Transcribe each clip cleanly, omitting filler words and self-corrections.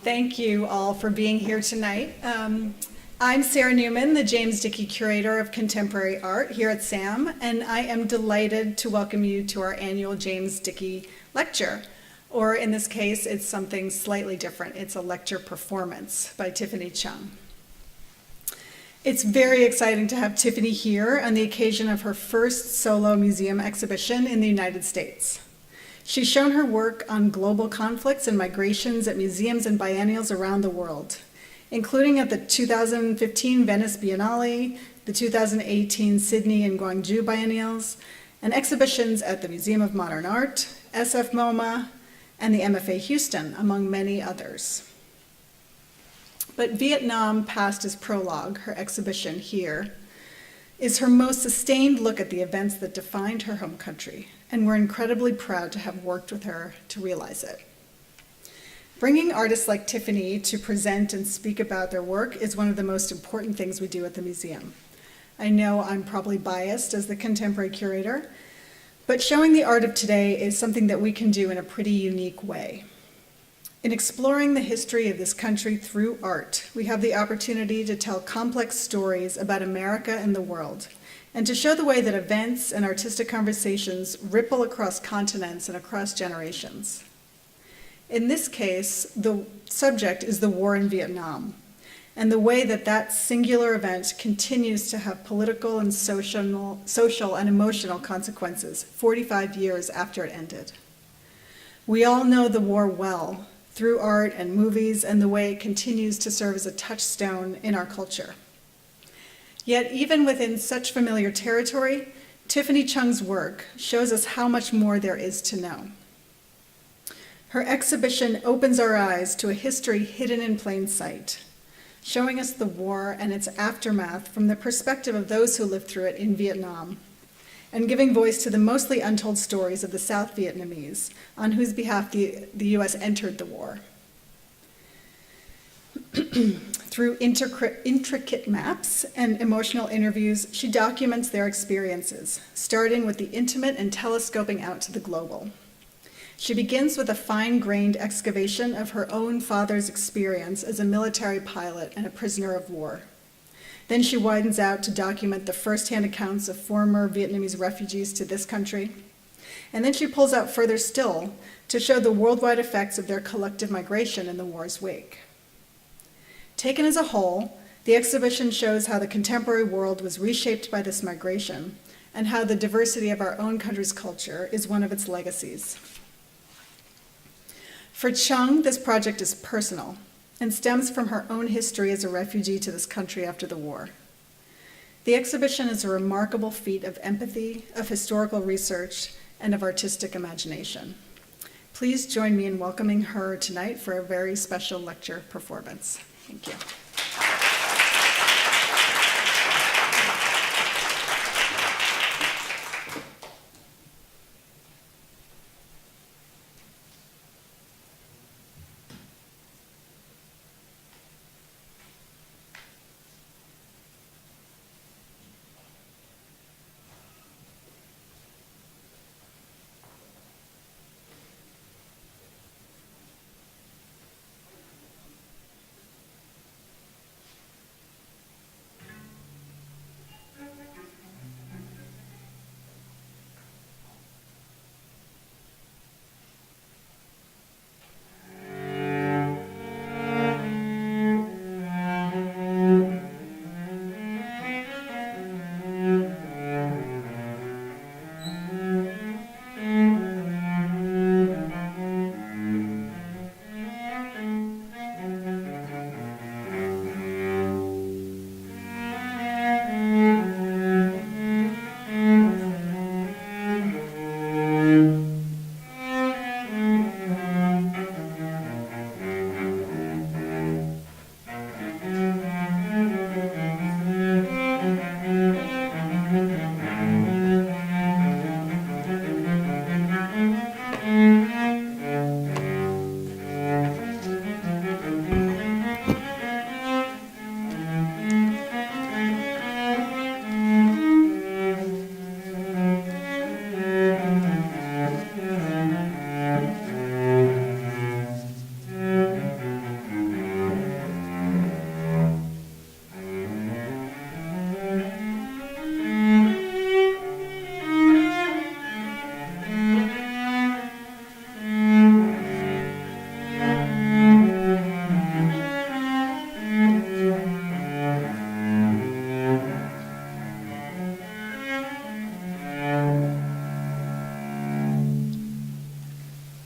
thank you all for being here tonight. I'm Sarah Newman, the James Dickey Curator of Contemporary Art here at SAM, and I am delighted to welcome you to our annual James Dickey Lecture. Or in this case, it's something slightly different. It's a lecture performance by Tiffany Chung. It's very exciting to have Tiffany here on the occasion of her first solo museum exhibition in the United States. She's shown her work on global conflicts and migrations at museums and biennials around the world, including at the 2015 Venice Biennale, the 2018 Sydney and Gwangju Biennials, and exhibitions at the Museum of Modern Art, SF MoMA, and the MFA Houston, among many others. But Vietnam Past as Prologue, her exhibition here, is her most sustained look at the events that defined her home country, and we're incredibly proud to have worked with her to realize it. Bringing artists like Tiffany to present and speak about their work is one of the most important things we do at the museum. I know I'm probably biased as the contemporary curator, but showing the art of today is something that we can do in a pretty unique way. In exploring the history of this country through art, we have the opportunity to tell complex stories about America and the world, and to show the way that events and artistic conversations ripple across continents and across generations. In this case, the subject is the war in Vietnam, and the way that that singular event continues to have political and social and emotional consequences 45 years after it ended. We all know the war well through art and movies and the way it continues to serve as a touchstone in our culture. Yet even within such familiar territory, Tiffany Chung's work shows us how much more there is to know. Her exhibition opens our eyes to a history hidden in plain sight, showing us the war and its aftermath from the perspective of those who lived through it in Vietnam, and giving voice to the mostly untold stories of the South Vietnamese, on whose behalf the US entered the war. Through intricate maps and emotional interviews, she documents their experiences, starting with the intimate and telescoping out to the global. She begins with a fine-grained excavation of her own father's experience as a military pilot and a prisoner of war. Then she widens out to document the first-hand accounts of former Vietnamese refugees to this country. And then she pulls out further still to show the worldwide effects of their collective migration in the war's wake. Taken as a whole, the exhibition shows how the contemporary world was reshaped by this migration and how the diversity of our own country's culture is one of its legacies. For Chung, this project is personal and stems from her own history as a refugee to this country after the war. The exhibition is a remarkable feat of empathy, of historical research, and of artistic imagination. Please join me in welcoming her tonight for a very special lecture performance. Thank you.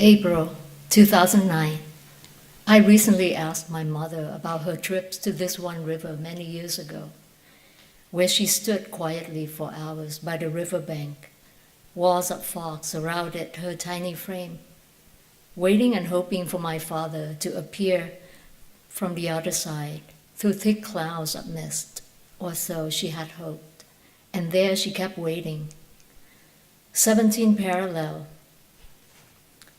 April 2009. I recently asked my mother about her trips to this one river many years ago, where she stood quietly for hours by the riverbank. Walls of fog surrounded her tiny frame, waiting and hoping for my father to appear from the other side through thick clouds of mist, or so she had hoped. And there she kept waiting. 17 parallel.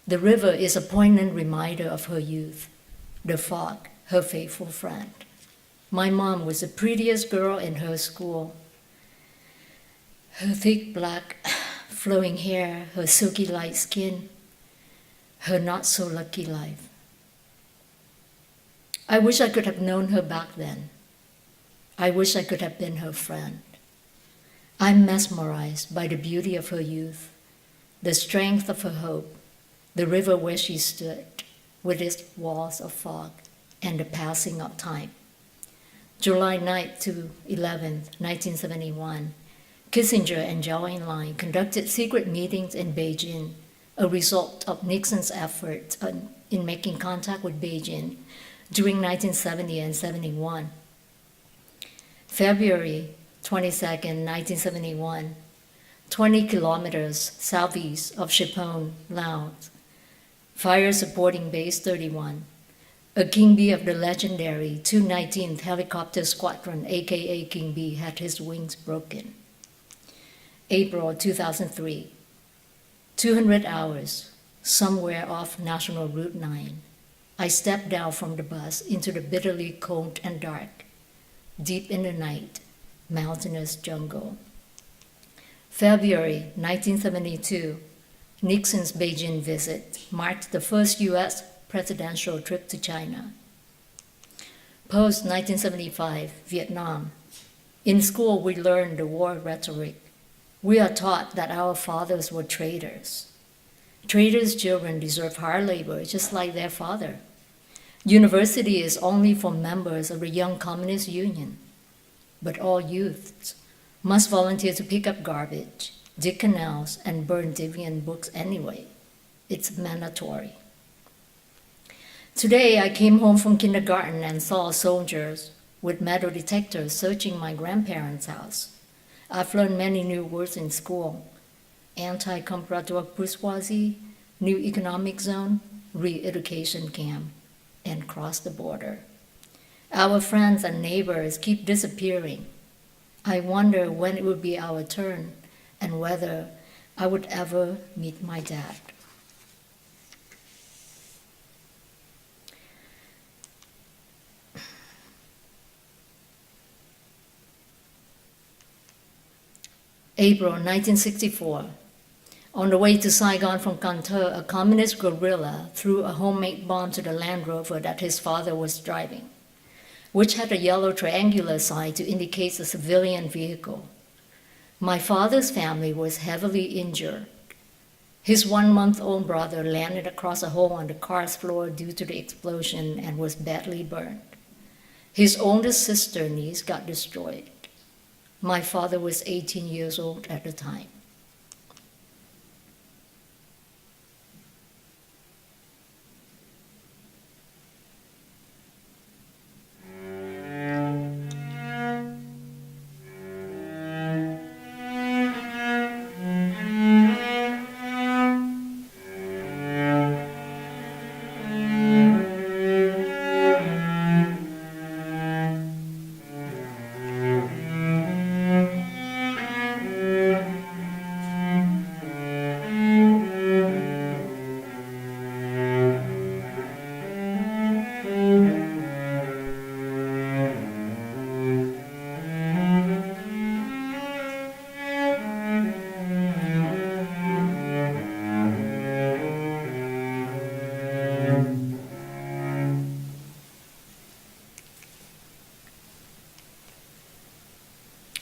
The river is a poignant reminder of her youth, the fog, her faithful friend. My mom was the prettiest girl in her school. Her thick black flowing hair, her silky light skin, her not so lucky life. I wish I could have known her back then. I wish I could have been her friend. I'm mesmerized by the beauty of her youth, the strength of her hope, the river where she stood with its walls of fog and the passing of time. July 9th to 11th, 1971, Kissinger and Zhou Enlai conducted secret meetings in Beijing, a result of Nixon's effort in making contact with Beijing during 1970 and 71. February 22nd, 1971, 20 kilometers southeast of Shipon, Laos, fire supporting Base 31, a King B of the legendary 219th Helicopter Squadron, aka King B, had his wings broken. April 2003, 200 hours, somewhere off National Route 9. I stepped down from the bus into the bitterly cold and dark, deep in the night, mountainous jungle. February 1972, Nixon's Beijing visit marked the first U.S. presidential trip to China. Post-1975, Vietnam. In school, we learned the war rhetoric. We are taught that our fathers were traitors. Traitors' children deserve hard labor just like their father. University is only for members of the Young Communist Union. But all youths must volunteer to pick up garbage, dig canals, and burn deviant books anyway. It's mandatory. Today, I came home from kindergarten and saw soldiers with metal detectors searching my grandparents' house. I've learned many new words in school: anti-comprador bourgeoisie, new economic zone, re-education camp, and cross the border. Our friends and neighbors keep disappearing. I wonder when it will be our turn and whether I would ever meet my dad. April 1964. On the way to Saigon from Can Tho, a communist guerrilla threw a homemade bomb to the Land Rover that his father was driving, which had a yellow triangular sign to indicate a civilian vehicle. My father's family was heavily injured. His 1-month-old brother landed across a hole on the car's floor due to the explosion and was badly burned. His oldest sister niece got destroyed. My father was 18 years old at the time.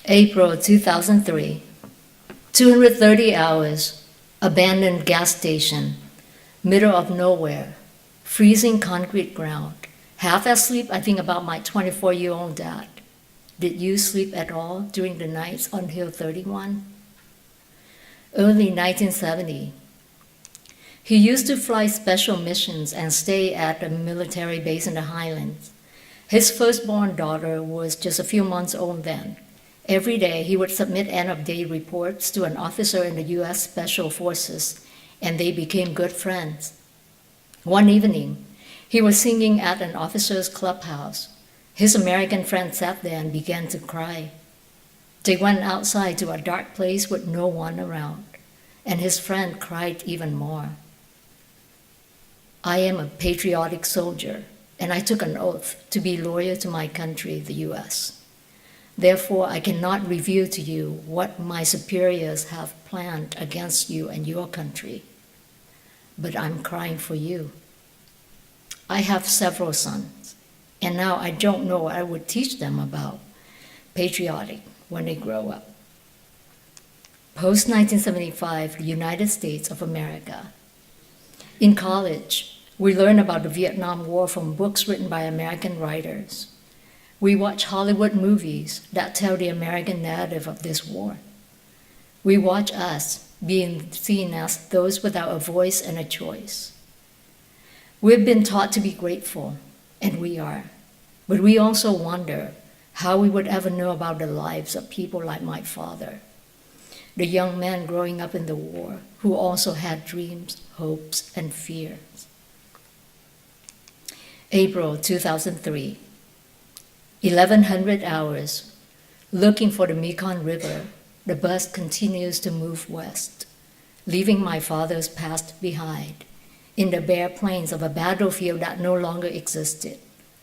April 2003, 230 hours, abandoned gas station, middle of nowhere, freezing concrete ground. Half asleep, I think about my 24-year-old dad. Did you sleep at all during the nights on Hill 31? Early 1970, He used to fly special missions and stay at a military base in the Highlands. His firstborn daughter was just a few months old then. Every day he would submit end-of-day reports to an officer in the U.S. Special Forces, and they became good friends. One evening, he was singing at an officer's clubhouse. His American friend sat there and began to cry. They went outside to a dark place with no one around, and his friend cried even more. I am a patriotic soldier, and I took an oath to be loyal to my country, the U.S. Therefore, I cannot reveal to you what my superiors have planned against you and your country. But I'm crying for you. I have several sons, and now I don't know what I would teach them about patriotic when they grow up. Post-1975, the United States of America. In college, we learn about the Vietnam War from books written by American writers. We watch Hollywood movies that tell the American narrative of this war. We watch us being seen as those without a voice and a choice. We've been taught to be grateful, and we are. But we also wonder how we would ever know about the lives of people like my father, the young man growing up in the war who also had dreams, hopes, and fears. April 2003. 1100 hours. Looking for the Mekong River, the bus continues to move west, leaving my father's past behind in the bare plains of a battlefield that no longer existed,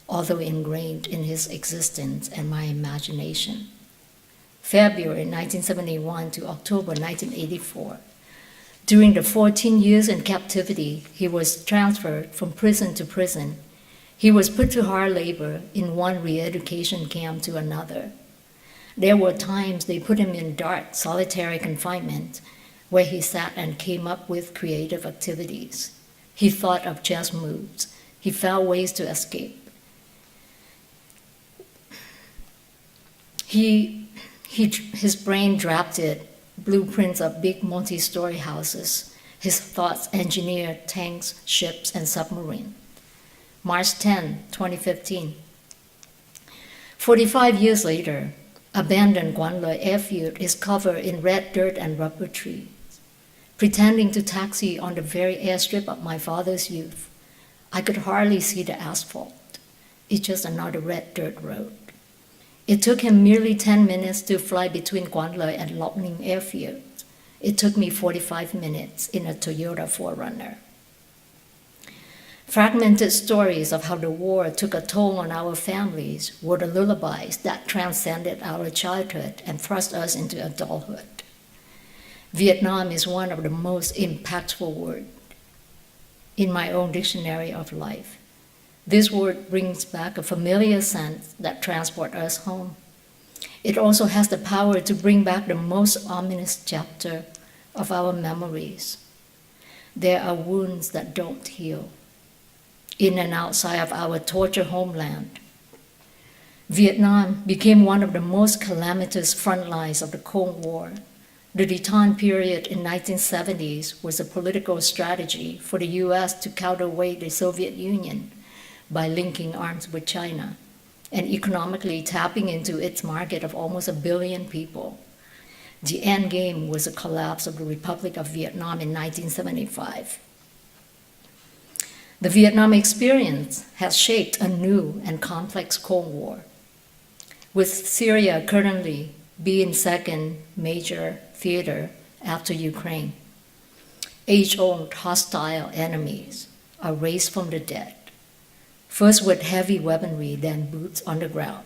although ingrained in his existence and my imagination. February 1971 to October 1984. During the 14 years in captivity, he was transferred from prison to prison. He was put to hard labor in one re-education camp to another. There were times they put him in dark, solitary confinement, where he sat and came up with creative activities. He thought of chess moves. He found ways to escape. His brain drafted blueprints of big multi-story houses. His thoughts engineered tanks, ships, and submarines. March 10, 2015. 45 years later, abandoned Quan Lo airfield is covered in red dirt and rubber trees. Pretending to taxi on the very airstrip of my father's youth, I could hardly see the asphalt. It's just another red dirt road. It took him merely 10 minutes to fly between Quan Lo and Loc Ninh airfield. It took me 45 minutes in a Toyota 4Runner. Fragmented stories of how the war took a toll on our families were the lullabies that transcended our childhood and thrust us into adulthood. Vietnam is one of the most impactful words in my own dictionary of life. This word brings back a familiar sense that transports us home. It also has the power to bring back the most ominous chapter of our memories. There are wounds that don't heal, in and outside of our tortured homeland. Vietnam became one of the most calamitous front lines of the Cold War. The détente period in 1970s was a political strategy for the U.S. to counterweight the Soviet Union by linking arms with China and economically tapping into its market of almost 1 billion people. The end game was the collapse of the Republic of Vietnam in 1975. The Vietnam experience has shaped a new and complex Cold War, with Syria currently being second major theater after Ukraine. Age-old hostile enemies are raised from the dead, first with heavy weaponry, then boots on the ground.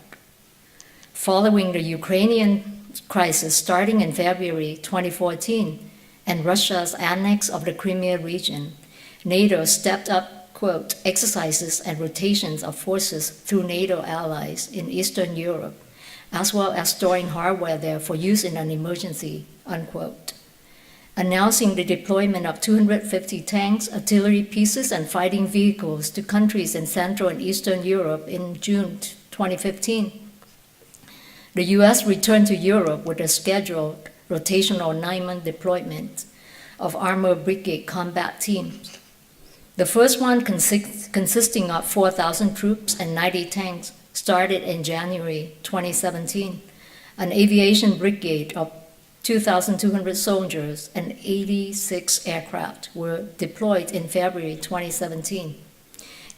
Following the Ukrainian crisis starting in February 2014 and Russia's annex of the Crimea region, NATO stepped up, quote, exercises and rotations of forces through NATO allies in Eastern Europe, as well as storing hardware there for use in an emergency, unquote. Announcing the deployment of 250 tanks, artillery pieces, and fighting vehicles to countries in Central and Eastern Europe in June 2015. The U.S. returned to Europe with a scheduled rotational 9-month deployment. of Armored Brigade combat teams. The first one, consisting of 4,000 troops and 90 tanks, started in January 2017. An aviation brigade of 2,200 soldiers and 86 aircraft were deployed in February 2017.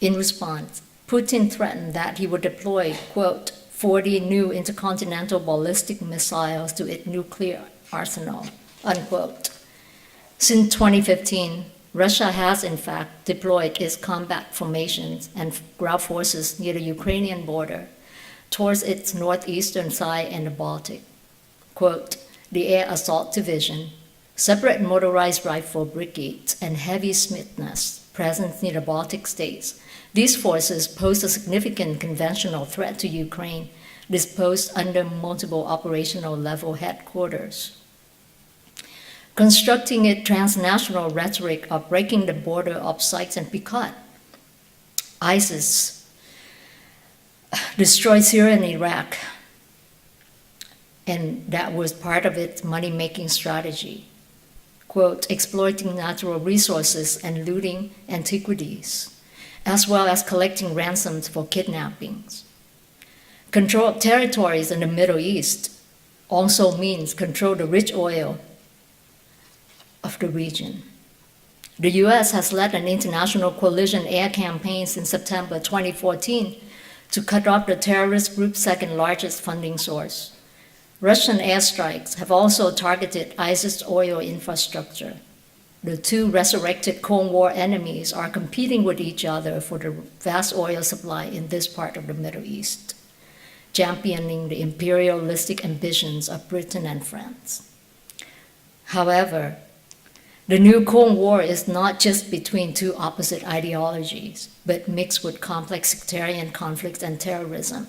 In response, Putin threatened that he would deploy, quote, 40 new intercontinental ballistic missiles to its nuclear arsenal, unquote. Since 2015, Russia has in fact deployed its combat formations and ground forces near the Ukrainian border towards its northeastern side and the Baltic. Quote, the Air Assault Division, separate motorized rifle brigades, and heavy Smiths present near the Baltic states. These forces pose a significant conventional threat to Ukraine, disposed under multiple operational level headquarters. Constructing a transnational rhetoric of breaking the border of Sykes and Picot, ISIS destroyed Syria and Iraq, and that was part of its money-making strategy. Quote, exploiting natural resources and looting antiquities, as well as collecting ransoms for kidnappings. Control of territories in the Middle East also means control the rich oil of the region. The US has led an international coalition air campaign since September 2014 to cut off the terrorist group's second largest funding source. Russian airstrikes have also targeted ISIS oil infrastructure. The two resurrected Cold War enemies are competing with each other for the vast oil supply in this part of the Middle East, championing the imperialistic ambitions of Britain and France. However, the new Cold War is not just between two opposite ideologies, but mixed with complex sectarian conflicts and terrorism.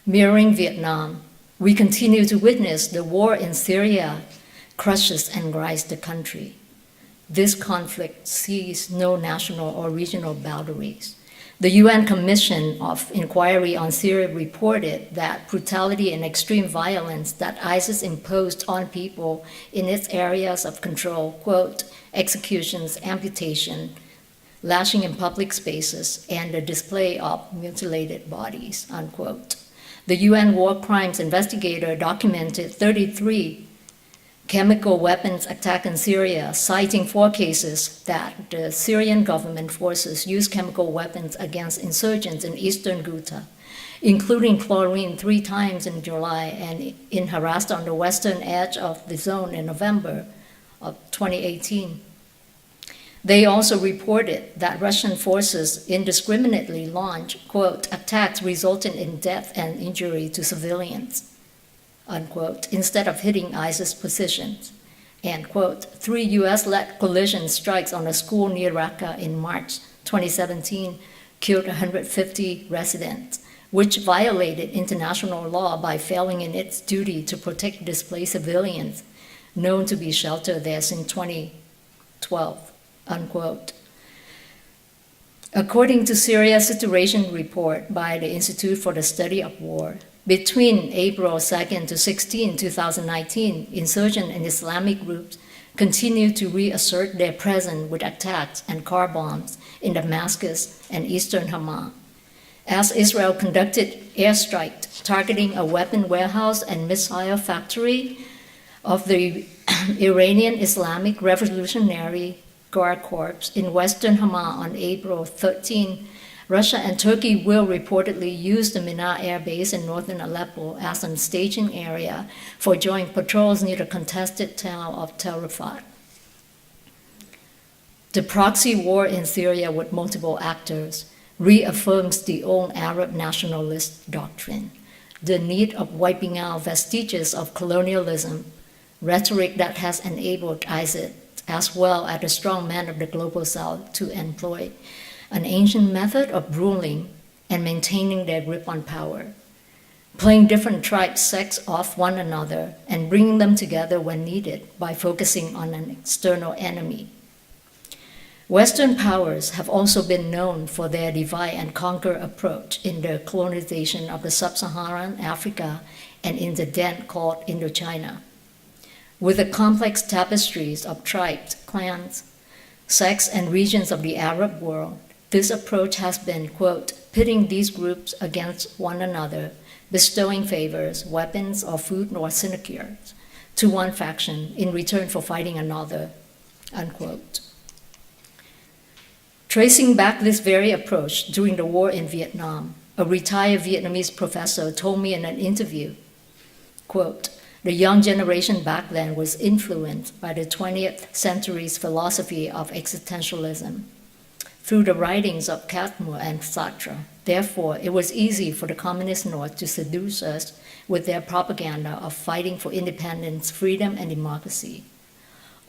Mirroring Vietnam, we continue to witness the war in Syria crushes and grinds the country. This conflict sees no national or regional boundaries. The UN Commission of Inquiry on Syria reported that brutality and extreme violence that ISIS imposed on people in its areas of control, quote, executions, amputation, lashing in public spaces, and the display of mutilated bodies, unquote. The UN War Crimes Investigator documented 33 chemical weapons attacks in Syria, citing 4 cases that the Syrian government forces used chemical weapons against insurgents in eastern Ghouta, including chlorine 3 times in July and in Harasta on the western edge of the zone in November of 2018. They also reported that Russian forces indiscriminately launched, quote, attacks resulting in death and injury to civilians, unquote, instead of hitting ISIS positions. And, quote, 3 US-led collision strikes on a school near Raqqa in March 2017 killed 150 residents, which violated international law by failing in its duty to protect displaced civilians known to be sheltered there since 2012. Unquote. According to Syria Situation Report by the Institute for the Study of War, between April 2nd to 16, 2019, insurgent and Islamic groups continued to reassert their presence with attacks and car bombs in Damascus and eastern Hama, as Israel conducted airstrikes targeting a weapon warehouse and missile factory of the Iranian Islamic Revolutionary Guard Corps in western Hama on April 13, Russia and Turkey will reportedly use the Mina Air Base in northern Aleppo as a staging area for joint patrols near the contested town of Tel Rifat. The proxy war in Syria with multiple actors reaffirms the old Arab nationalist doctrine, the need of wiping out vestiges of colonialism, rhetoric that has enabled ISIS as well as the strong men of the global south to employ an ancient method of ruling and maintaining their grip on power, playing different tribes' sects off one another and bringing them together when needed by focusing on an external enemy. Western powers have also been known for their divide and conquer approach in their colonization of the sub-Saharan Africa and in the then called Indochina. With the complex tapestries of tribes, clans, sects, and regions of the Arab world, this approach has been, quote, pitting these groups against one another, bestowing favors, weapons, or food or sinecures to one faction in return for fighting another, unquote. Tracing back this very approach during the war in Vietnam, a retired Vietnamese professor told me in an interview, quote, the young generation back then was influenced by the 20th century's philosophy of existentialism through the writings of Catmull and Sartre. Therefore, it was easy for the Communist North to seduce us with their propaganda of fighting for independence, freedom, and democracy.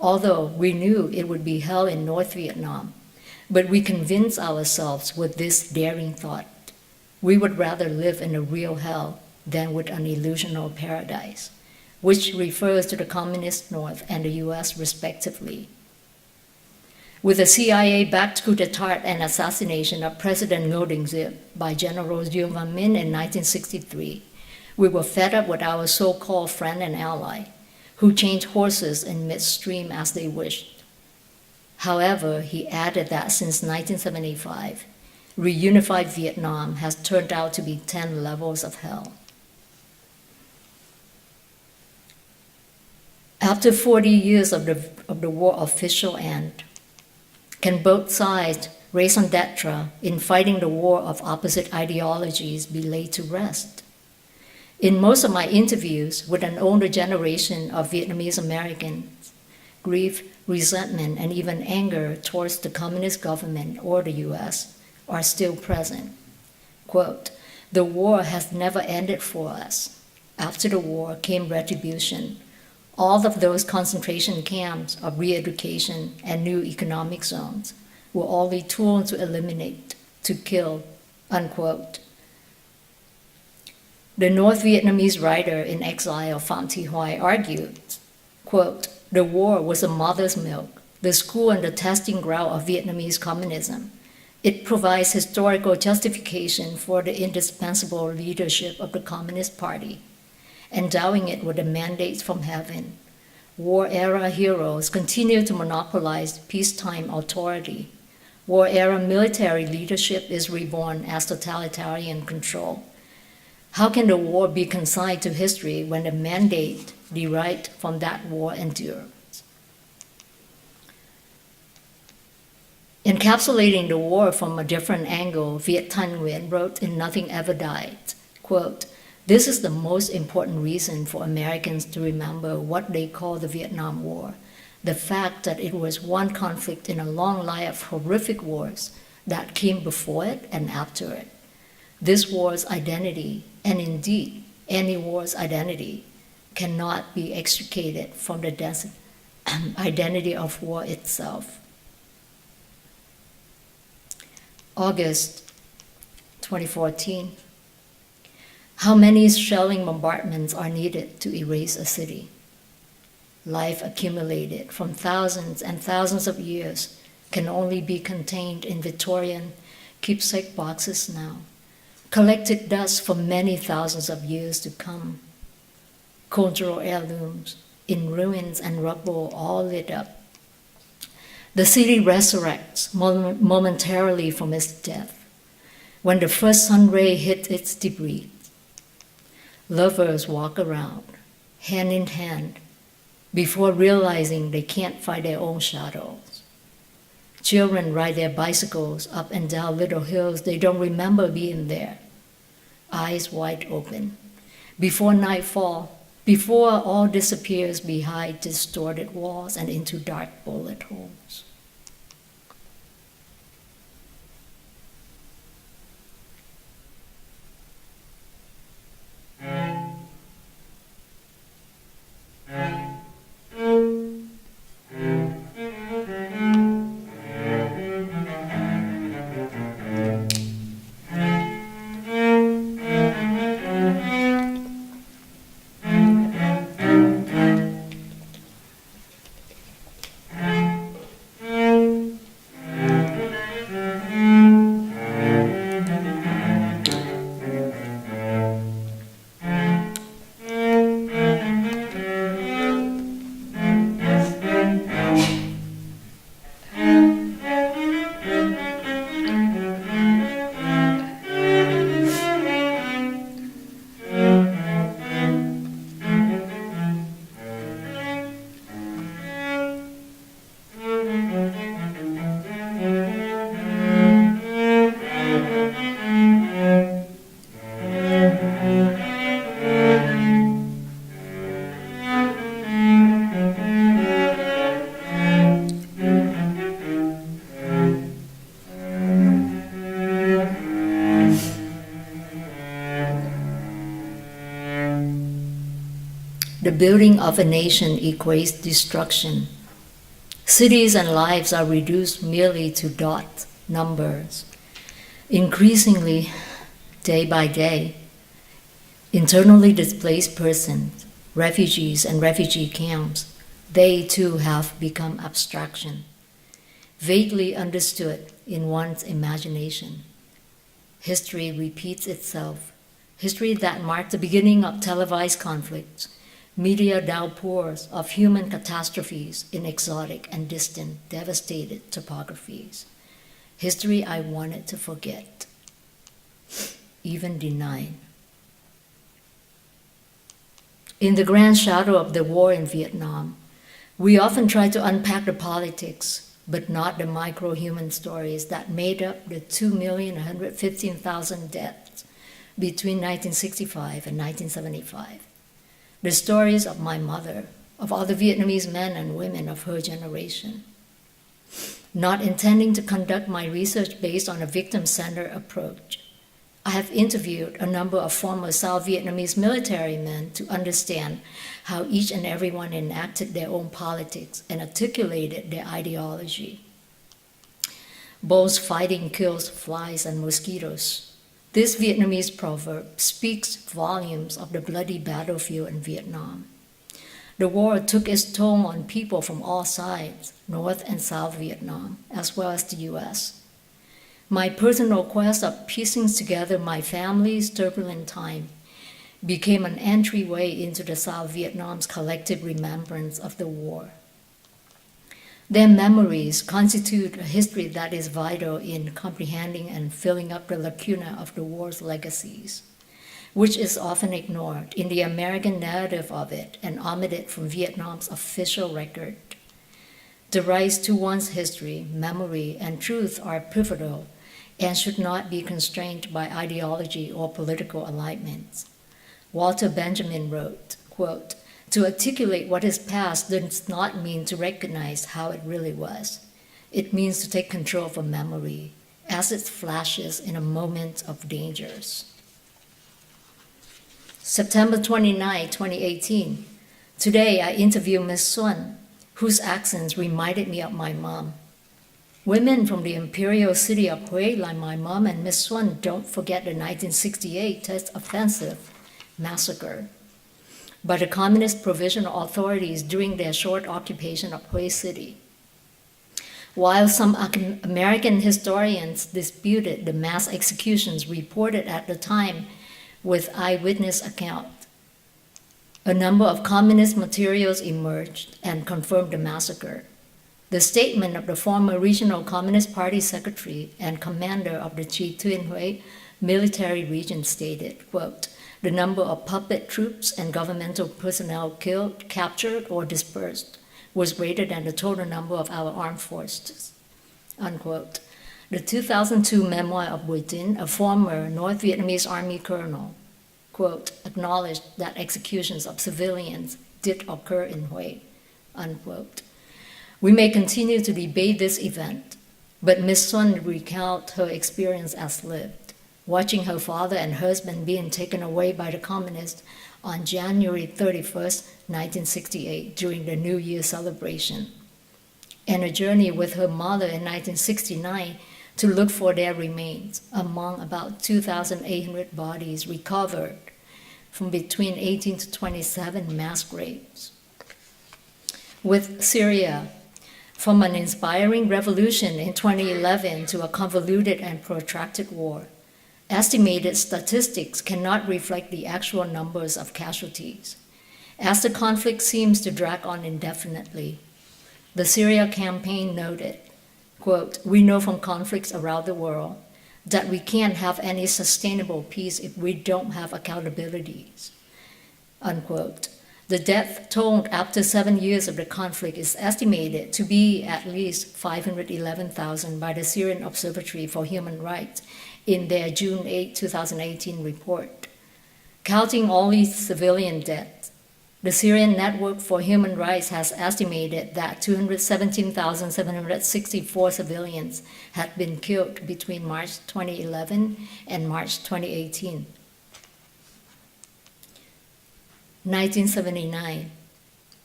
Although we knew it would be hell in North Vietnam, but we convinced ourselves with this daring thought. We would rather live in a real hell than with an illusional paradise, which refers to the Communist North and the US respectively. With the CIA-backed coup d'etat and assassination of President Ngo Dinh Diem by General Diem Van Minh in 1963, we were fed up with our so-called friend and ally, who changed horses in midstream as they wished. However, he added that since 1975, reunified Vietnam has turned out to be 10 levels of hell. After 40 years of the war official end, can both sides, raison d'etre, in fighting the war of opposite ideologies be laid to rest? In most of my interviews with an older generation of Vietnamese Americans, grief, resentment, and even anger towards the communist government or the US are still present. Quote, the war has never ended for us. After the war came retribution. All of those concentration camps of re-education and new economic zones were only tools to eliminate, to kill, unquote. The North Vietnamese writer in exile Phạm Thị Hoài argued, quote, the war was a mother's milk, the school and the testing ground of Vietnamese communism. It provides historical justification for the indispensable leadership of the Communist Party, endowing it with a mandate from heaven. War-era heroes continue to monopolize peacetime authority. War-era military leadership is reborn as totalitarian control. How can the war be consigned to history when the mandate derived from that war endures? Encapsulating the war from a different angle, Viet Thanh Nguyen wrote in Nothing Ever Died, quote, this is the most important reason for Americans to remember what they call the Vietnam War, the fact that it was one conflict in a long line of horrific wars that came before it and after it. This war's identity, and indeed any war's identity, cannot be extricated from the identity of war itself. August 2014. How many shelling bombardments are needed to erase a city? Life accumulated from thousands and thousands of years can only be contained in Victorian keepsake boxes now, collected dust for many thousands of years to come. Cultural heirlooms in ruins and rubble all lit up. The city resurrects momentarily from its death when the first sun ray hit its debris. Lovers walk around, hand in hand, before realizing they can't find their own shadows. Children ride their bicycles up and down little hills they don't remember being there, eyes wide open. Before nightfall, before all disappears behind distorted walls and into dark bullet holes. The building of a nation equates destruction. Cities and lives are reduced merely to dot numbers. Increasingly, day by day, internally displaced persons, refugees and refugee camps, they too have become abstraction, vaguely understood in one's imagination. History repeats itself, history that marked the beginning of televised conflicts, media downpours of human catastrophes in exotic and distant, devastated topographies. History I wanted to forget, even deny. In the grand shadow of the war in Vietnam, we often try to unpack the politics, but not the micro-human stories that made up the 2,115,000 deaths between 1965 and 1975. The stories of my mother, of all the Vietnamese men and women of her generation. Not intending to conduct my research based on a victim-centered approach, I have interviewed a number of former South Vietnamese military men to understand how each and everyone enacted their own politics and articulated their ideology. Bulls fighting kills flies and mosquitoes. This Vietnamese proverb speaks volumes of the bloody battlefield in Vietnam. The war took its toll on people from all sides, North and South Vietnam, as well as the US. My personal quest of piecing together my family's turbulent time became an entryway into the South Vietnam's collective remembrance of the war. Their memories constitute a history that is vital in comprehending and filling up the lacuna of the war's legacies, which is often ignored in the American narrative of it and omitted from Vietnam's official record. The rights to one's history, memory, and truth are pivotal and should not be constrained by ideology or political alignments. Walter Benjamin wrote, quote, "To articulate what is past does not mean to recognize how it really was. It means to take control of a memory as it flashes in a moment of dangers." September 29, 2018. Today I interview Ms. Xuân, whose accents reminded me of my mom. Women from the imperial city of Hue, like my mom and Ms. Xuân, don't forget the 1968 Tet Offensive massacre by the Communist Provisional Authorities during their short occupation of Hue City. While some American historians disputed the mass executions reported at the time with eyewitness account, a number of communist materials emerged and confirmed the massacre. The statement of the former Regional Communist Party Secretary and commander of the Chi Tuyên Huế military region stated, quote, "The number of puppet troops and governmental personnel killed, captured, or dispersed was greater than the total number of our armed forces," unquote. The 2002 memoir of Bui Tin, a former North Vietnamese Army colonel, quote, "acknowledged that executions of civilians did occur in Hue," unquote. We may continue to debate this event, but Ms. Xuân recounts her experience as lived, watching her father and husband being taken away by the communists on January 31st, 1968, during the New Year celebration, and a journey with her mother in 1969 to look for their remains among about 2,800 bodies recovered from between 18 to 27 mass graves. With Syria, from an inspiring revolution in 2011 to a convoluted and protracted war, estimated statistics cannot reflect the actual numbers of casualties, as the conflict seems to drag on indefinitely. The Syria campaign noted, quote, "We know from conflicts around the world that we can't have any sustainable peace if we don't have accountabilities," unquote. The death toll after 7 years of the conflict is estimated to be at least 511,000 by the Syrian Observatory for Human Rights in their June 8, 2018 report. Counting all these civilian deaths, the Syrian Network for Human Rights has estimated that 217,764 civilians had been killed between March 2011 and March 2018. 1979.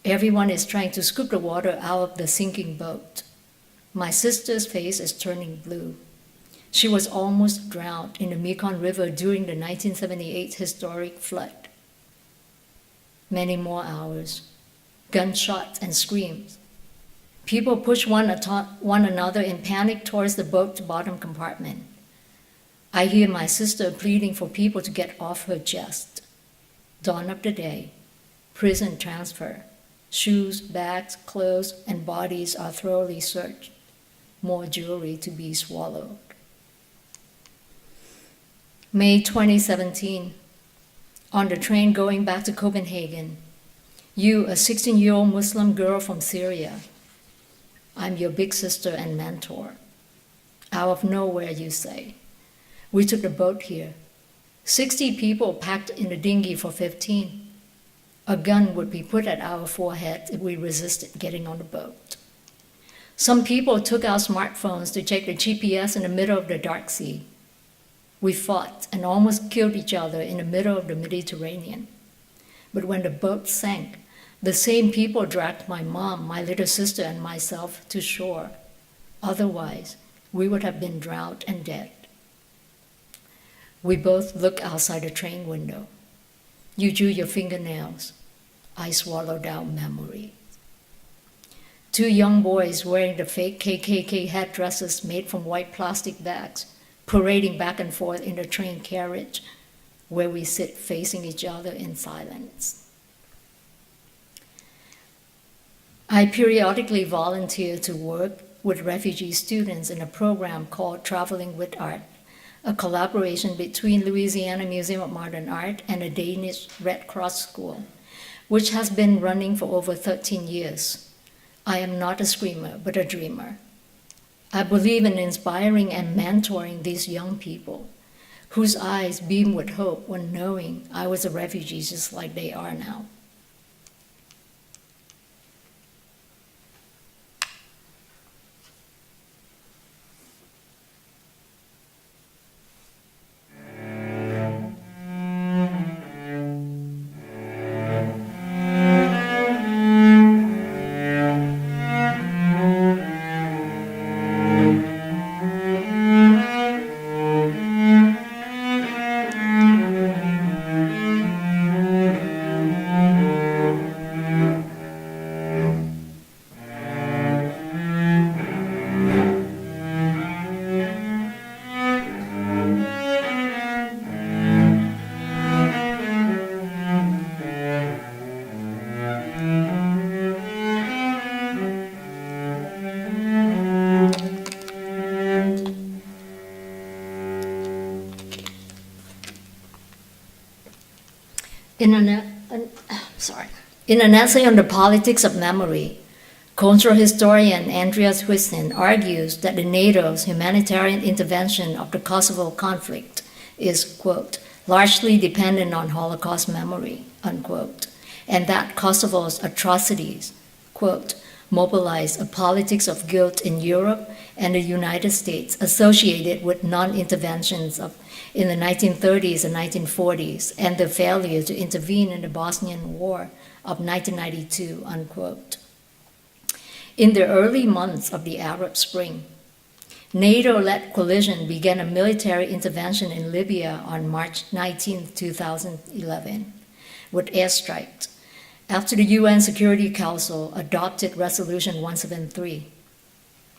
Everyone is trying to scoop the water out of the sinking boat. My sister's face is turning blue. She was almost drowned in the Mekong River during the 1978 historic flood. Many more hours, gunshots and screams. People push one another in panic towards the boat's bottom compartment. I hear my sister pleading for people to get off her chest. Dawn of the day, prison transfer. Shoes, bags, clothes, and bodies are thoroughly searched. More jewelry to be swallowed. May 2017. On the train going back to Copenhagen, you, a 16-year-old Muslim girl from Syria. I'm your big sister and mentor. Out of nowhere, you say. We took the boat here. 60 people packed in the dinghy for 15. A gun would be put at our foreheads if we resisted getting on the boat. Some people took our smartphones to check the GPS in the middle of the dark sea. We fought and almost killed each other in the middle of the Mediterranean. But when the boat sank, the same people dragged my mom, my little sister, and myself to shore. Otherwise, we would have been drowned and dead. We both look outside the train window. You drew your fingernails. I swallowed down memory. 2 young boys wearing the fake KKK headdresses made from white plastic bags, parading back and forth in the train carriage, where we sit facing each other in silence. I periodically volunteer to work with refugee students in a program called Traveling with Art, a collaboration between Louisiana Museum of Modern Art and the Danish Red Cross School, which has been running for over 13 years. I am not a screamer, but a dreamer. I believe in inspiring and mentoring these young people, whose eyes beam with hope when knowing I was a refugee just like they are now. In an essay on the politics of memory, cultural historian Andreas Huisnin argues that the NATO's humanitarian intervention of the Kosovo conflict is, quote, largely dependent on Holocaust memory, unquote, and that Kosovo's atrocities, quote, mobilized a politics of guilt in Europe and the United States associated with non-interventions in the 1930s and 1940s and the failure to intervene in the Bosnian War of 1992, unquote. In the early months of the Arab Spring, NATO-led coalition began a military intervention in Libya on March 19, 2011, with airstrikes, after the UN Security Council adopted Resolution 173.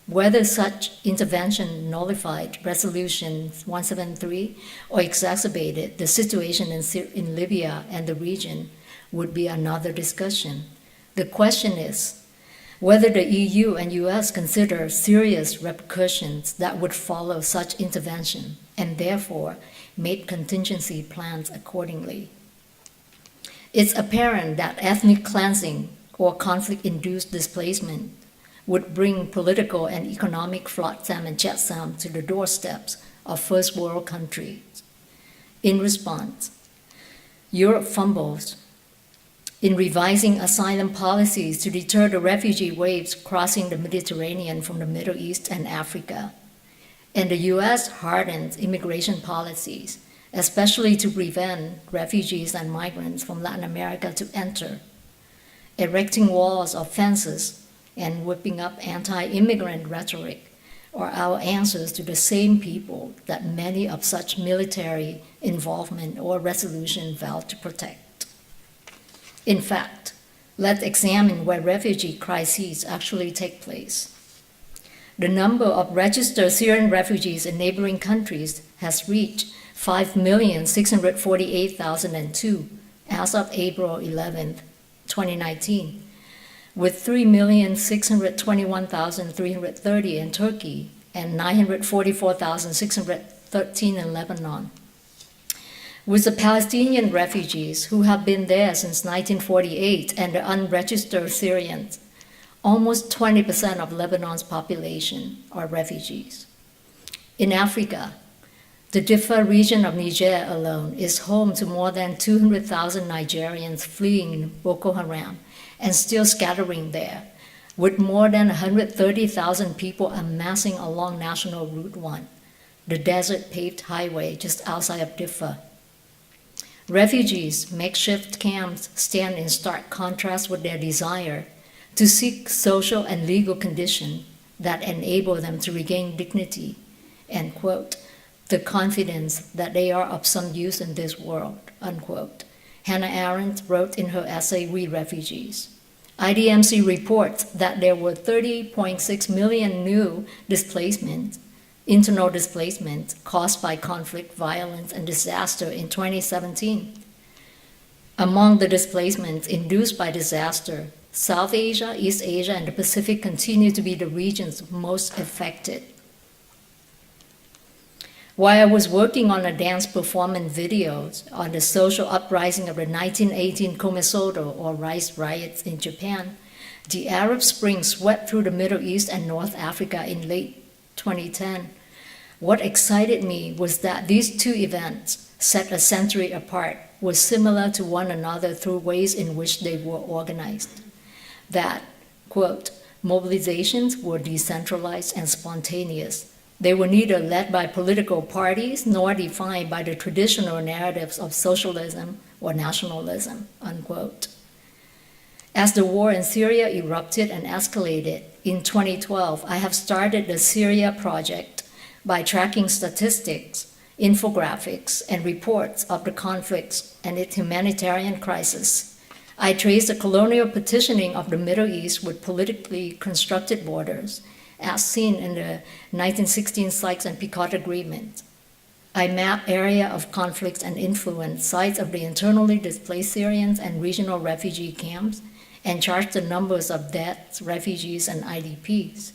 Whether such intervention nullified Resolution 173 or exacerbated the situation in Libya and the region would be another discussion. The question is whether the EU and US consider serious repercussions that would follow such intervention and therefore made contingency plans accordingly. It's apparent that ethnic cleansing or conflict-induced displacement would bring political and economic flotsam and jetsam to the doorsteps of first world countries. In response, Europe fumbles in revising asylum policies to deter the refugee waves crossing the Mediterranean from the Middle East and Africa. And the US hardens immigration policies, especially to prevent refugees and migrants from Latin America to enter, erecting walls or fences and whipping up anti-immigrant rhetoric are our answers to the same people that many of such military involvement or resolution vowed to protect. In fact, let's examine where refugee crises actually take place. The number of registered Syrian refugees in neighboring countries has reached 5,648,002 as of April 11, 2019, with 3,621,330 in Turkey and 944,613 in Lebanon. With the Palestinian refugees who have been there since 1948 and the unregistered Syrians, almost 20% of Lebanon's population are refugees. In Africa, the Diffa region of Niger alone is home to more than 200,000 Nigerians fleeing Boko Haram and still scattering there, with more than 130,000 people amassing along National Route 1, the desert paved highway just outside of Diffa. Refugees' makeshift camps stand in stark contrast with their desire to seek social and legal conditions that enable them to regain dignity and, quote, the confidence that they are of some use in this world, unquote. Hannah Arendt wrote in her essay, We Refugees. IDMC reports that there were 30.6 million new displacements, internal displacements caused by conflict, violence, and disaster in 2017. Among the displacements induced by disaster, South Asia, East Asia, and the Pacific continue to be the regions most affected. While I was working on a dance performance video on the social uprising of the 1918 Komesodo or rice riots in Japan, the Arab Spring swept through the Middle East and North Africa in late 2010. What excited me was that these two events, set a century apart, were similar to one another through ways in which they were organized. That, quote, mobilizations were decentralized and spontaneous. They were neither led by political parties nor defined by the traditional narratives of socialism or nationalism, unquote. As the war in Syria erupted and escalated, in 2012, I have started the Syria Project by tracking statistics, infographics, and reports of the conflicts and its humanitarian crisis. I traced the colonial partitioning of the Middle East with politically constructed borders, as seen in the 1916 Sykes and Picot Agreement. I mapped area of conflicts and influence, sites of the internally displaced Syrians and regional refugee camps, and charted the numbers of deaths, refugees, and IDPs.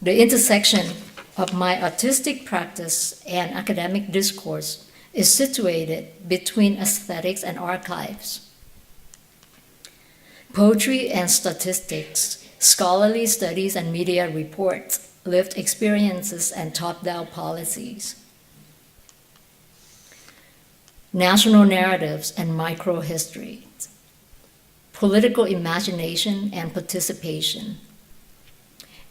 The intersection of my artistic practice and academic discourse is situated between aesthetics and archives. Poetry and statistics, scholarly studies and media reports, lived experiences and top-down policies. National narratives and micro-history. Political imagination and participation.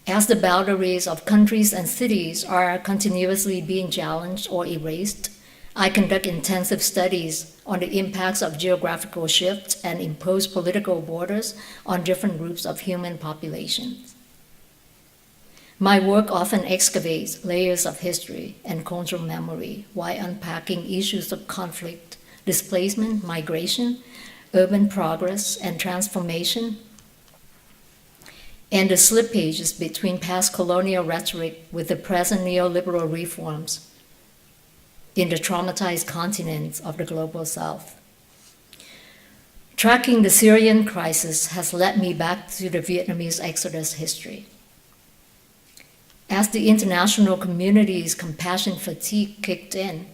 As the boundaries of countries and cities are continuously being challenged or erased, I conduct intensive studies on the impacts of geographical shifts and imposed political borders on different groups of human populations. My work often excavates layers of history and cultural memory while unpacking issues of conflict, displacement, migration, urban progress and transformation, and the slippages between past colonial rhetoric with the present neoliberal reforms in the traumatized continents of the global South. Tracking the Syrian crisis has led me back to the Vietnamese exodus history. As the international community's compassion fatigue kicked in,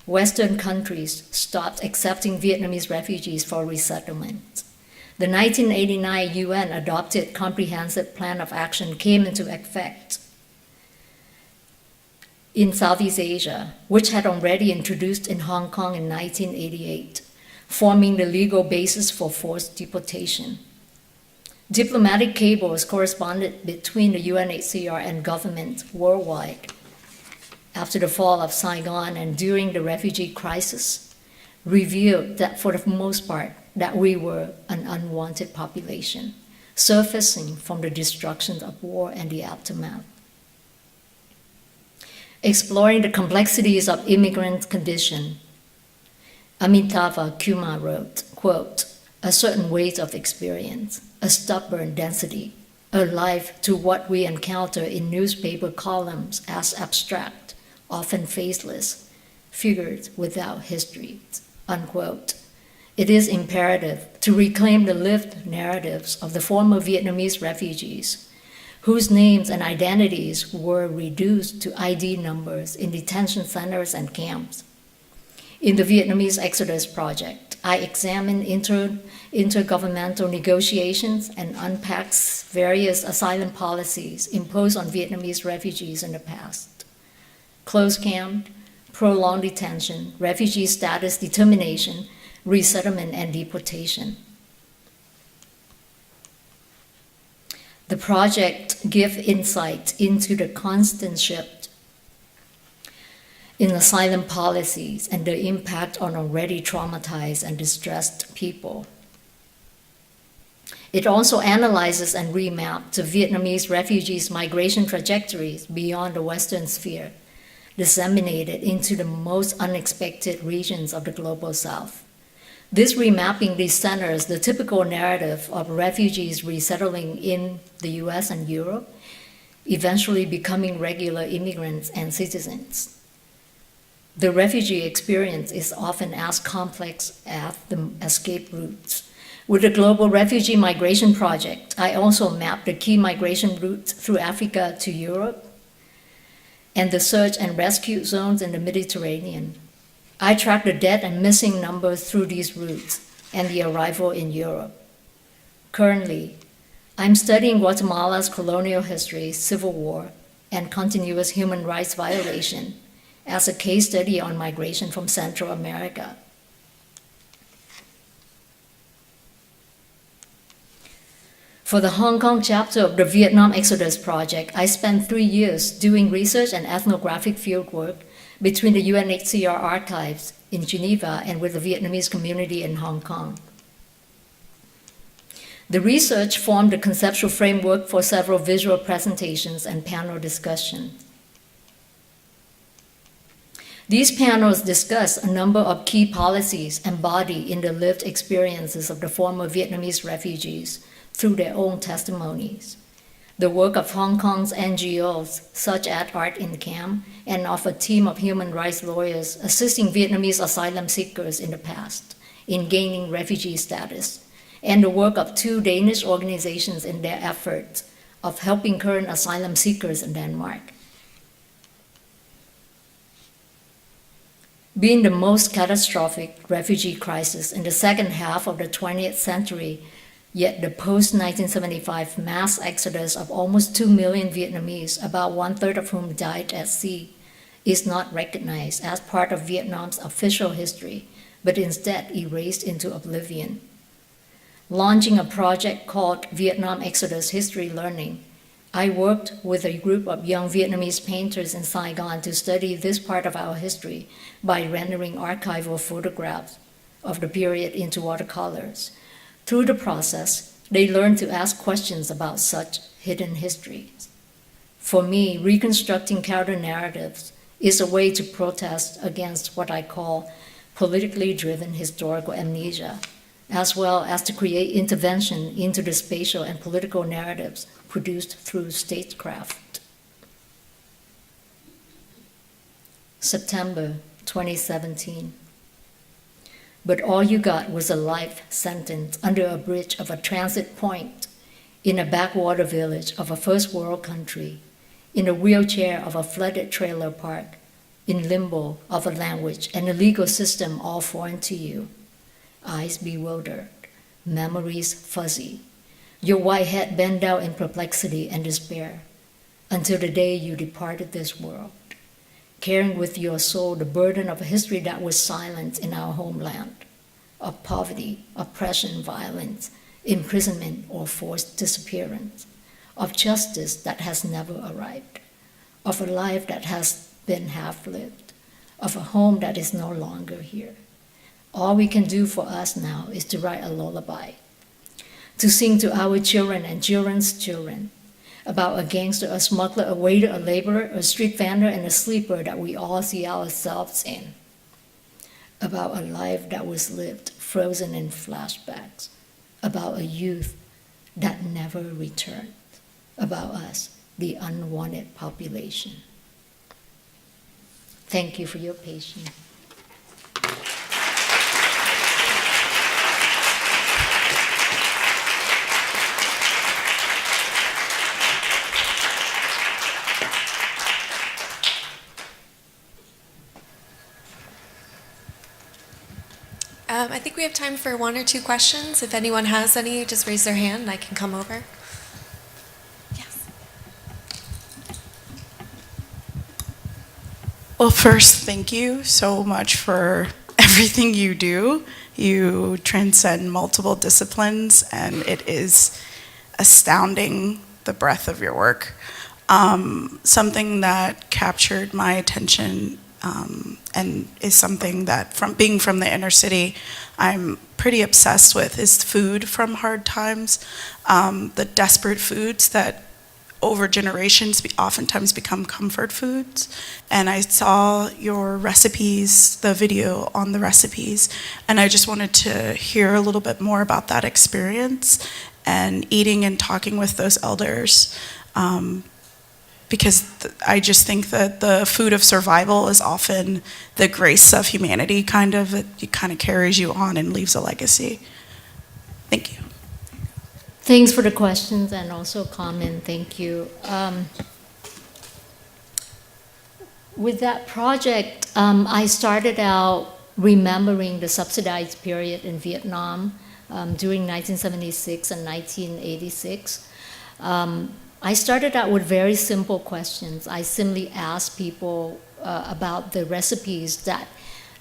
Western countries stopped accepting Vietnamese refugees for resettlement. The 1989 UN adopted Comprehensive Plan of Action came into effect in Southeast Asia, which had already introduced in Hong Kong in 1988, forming the legal basis for forced deportation. Diplomatic cables corresponded between the UNHCR and governments worldwide after the fall of Saigon and during the refugee crisis revealed that for the most part that we were an unwanted population, surfacing from the destruction of war and the aftermath. Exploring the complexities of immigrant condition, Amitabha Kumar wrote, quote, "A certain weight of experience, a stubborn density, alive to what we encounter in newspaper columns as abstract, often faceless, figures without history," unquote. It is imperative to reclaim the lived narratives of the former Vietnamese refugees, whose names and identities were reduced to ID numbers in detention centers and camps. In the Vietnamese Exodus Project, I examine intergovernmental negotiations and unpacks various asylum policies imposed on Vietnamese refugees in the past. Closed camp, prolonged detention, refugee status determination, resettlement, and deportation. The project gives insight into the constant shift in asylum policies and the impact on already traumatized and distressed people. It also analyzes and remaps the Vietnamese refugees' migration trajectories beyond the Western sphere, disseminated into the most unexpected regions of the global South. This remapping decenters the typical narrative of refugees resettling in the US and Europe, eventually becoming regular immigrants and citizens. The refugee experience is often as complex as the escape routes. With the Global Refugee Migration Project, I also mapped the key migration routes through Africa to Europe and the search and rescue zones in the Mediterranean. I tracked the dead and missing numbers through these routes and the arrival in Europe. Currently, I'm studying Guatemala's colonial history, civil war, and continuous human rights violation as a case study on migration from Central America. For the Hong Kong chapter of the Vietnam Exodus Project, I spent 3 years doing research and ethnographic fieldwork between the UNHCR archives in Geneva and with the Vietnamese community in Hong Kong. The research formed the conceptual framework for several visual presentations and panel discussions. These panels discuss a number of key policies embodied in the lived experiences of the former Vietnamese refugees through their own testimonies. The work of Hong Kong's NGOs, such as Art in Camp, and of a team of human rights lawyers assisting Vietnamese asylum seekers in the past in gaining refugee status, and the work of 2 Danish organizations in their efforts of helping current asylum seekers in Denmark. Being the most catastrophic refugee crisis in the second half of the 20th century, yet the post-1975 mass exodus of almost 2 million Vietnamese, about 1/3 of whom died at sea, is not recognized as part of Vietnam's official history, but instead erased into oblivion. Launching a project called Vietnam Exodus History Learning, I worked with a group of young Vietnamese painters in Saigon to study this part of our history by rendering archival photographs of the period into watercolors. Through the process, they learned to ask questions about such hidden histories. For me, reconstructing counter-narratives is a way to protest against what I call politically driven historical amnesia, as well as to create intervention into the spatial and political narratives produced through statecraft. September 2017. But all you got was a life sentence under a bridge of a transit point, in a backwater village of a first world country, in a wheelchair of a flooded trailer park, in limbo of a language and a legal system all foreign to you. Eyes bewildered, memories fuzzy, your white head bent down in perplexity and despair, until the day you departed this world, carrying with your soul the burden of a history that was silent in our homeland, of poverty, oppression, violence, imprisonment, or forced disappearance, of justice that has never arrived, of a life that has been half lived, of a home that is no longer here. All we can do for us now is to write a lullaby, to sing to our children and children's children about a gangster, a smuggler, a waiter, a laborer, a street vendor, and a sleeper that we all see ourselves in, about a life that was lived, frozen in flashbacks, about a youth that never returned, about us, the unwanted population. Thank you for your patience. I think we have time for 1 or 2 questions. If anyone has any, just raise their hand and I can come over. Yes. Well, first, thank you so much for everything you do. You transcend multiple disciplines, and it is astounding, the breadth of your work. Something that captured my attention and is something that, being from the inner city, I'm pretty obsessed with, is food from hard times. The desperate foods that over generations oftentimes become comfort foods. And I saw your recipes, the video on the recipes, and I just wanted to hear a little bit more about that experience and eating and talking with those elders. Because I just think that the food of survival is often the grace of humanity, kind of. It kind of carries you on and leaves a legacy. Thank you. Thanks for the questions and also comment. Thank you. With that project, I started out remembering the subsidized period in Vietnam during 1976 and 1986. I started out with very simple questions. I simply asked people about the recipes that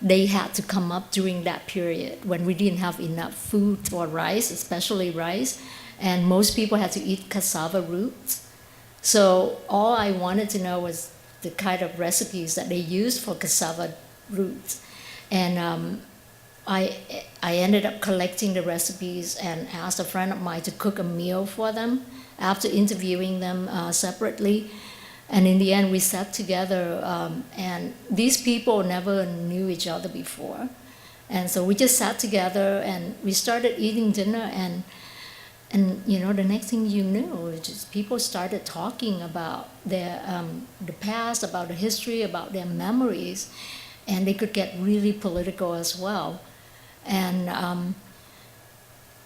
they had to come up during that period when we didn't have enough food or rice, especially rice, and most people had to eat cassava roots. So all I wanted to know was the kind of recipes that they used for cassava roots. And I ended up collecting the recipes and asked a friend of mine to cook a meal for them after interviewing them separately. And in the end, we sat together, and these people never knew each other before. And so we just sat together and we started eating dinner, and you know, the next thing you knew, it just people started talking about their the past, about the history, about their memories, and they could get really political as well. And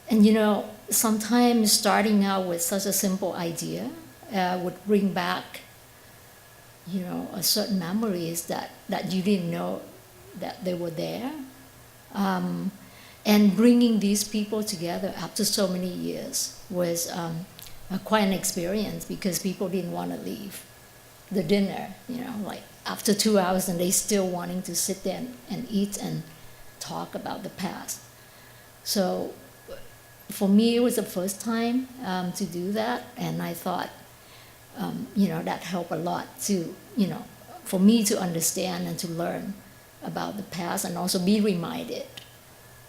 you know, sometimes starting out with such a simple idea would bring back, you know, a certain memories that you didn't know that they were there. And bringing these people together after so many years was quite an experience, because people didn't want to leave the dinner, you know, like after 2 hours, and they still wanting to sit there and eat and talk about the past. So for me, it was the first time to do that, and I thought, you know, that helped a lot to, you know, for me to understand and to learn about the past, and also be reminded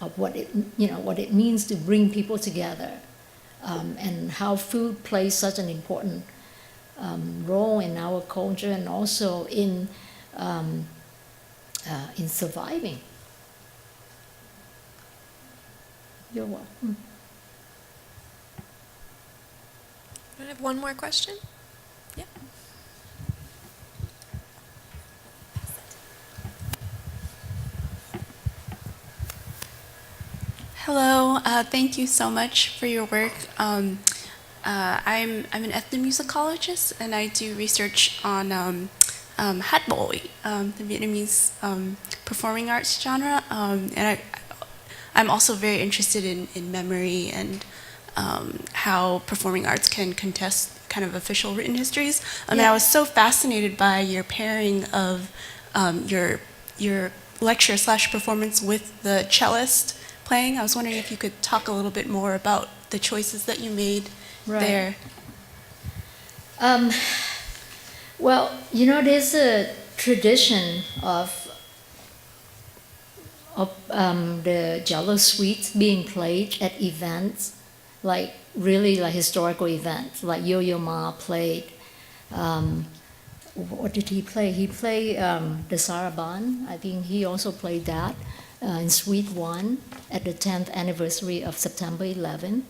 of what it, you know, what it means to bring people together, and how food plays such an important role in our culture, and also in surviving. You're welcome. I have one more question. Yeah. Hello, thank you so much for your work. I'm an ethnomusicologist, and I do research on hát bội, the Vietnamese performing arts genre, and I'm also very interested in memory and how performing arts can contest kind of official written histories. And I was so fascinated by your pairing of your lecture / performance with the cellist playing. I was wondering if you could talk a little bit more about the choices that you made there. Well, you know, there's a tradition of the Jello sweets being played at events, like really like historical events, like Yo-Yo Ma played. What did he play? He played the Saraban. I think he also played that in Suite 1 at the 10th anniversary of September 11.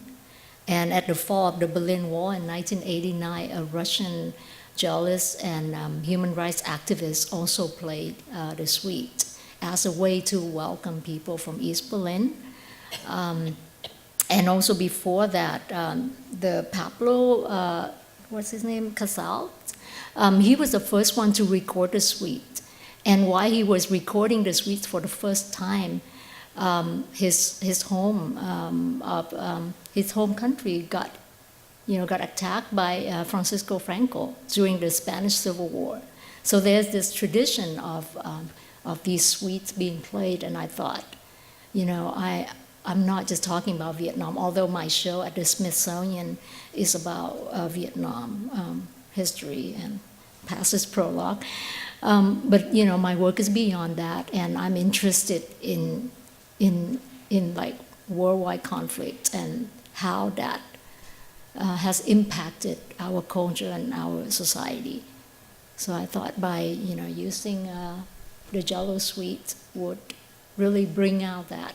And at the fall of the Berlin Wall in 1989, a Russian journalist and human rights activist also played the suite as a way to welcome people from East Berlin. And also before that, the Pablo, what's his name, Casals, he was the first one to record the suite. And while he was recording the suites for the first time, his home country got attacked by Francisco Franco during the Spanish Civil War. So there's this tradition of these suites being played, and I thought, I'm not just talking about Vietnam, although my show at the Smithsonian is about Vietnam history and past its prologue. But my work is beyond that, and I'm interested in like worldwide conflict and how that has impacted our culture and our society. So I thought by using the Jello suite would really bring out that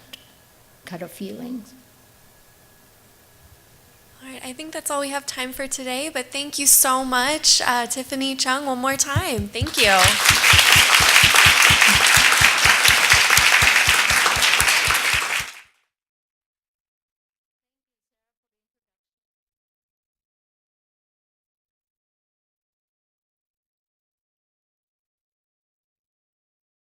kind of feelings. All right, I think that's all we have time for today, but thank you so much, Tiffany Chung, one more time. Thank you.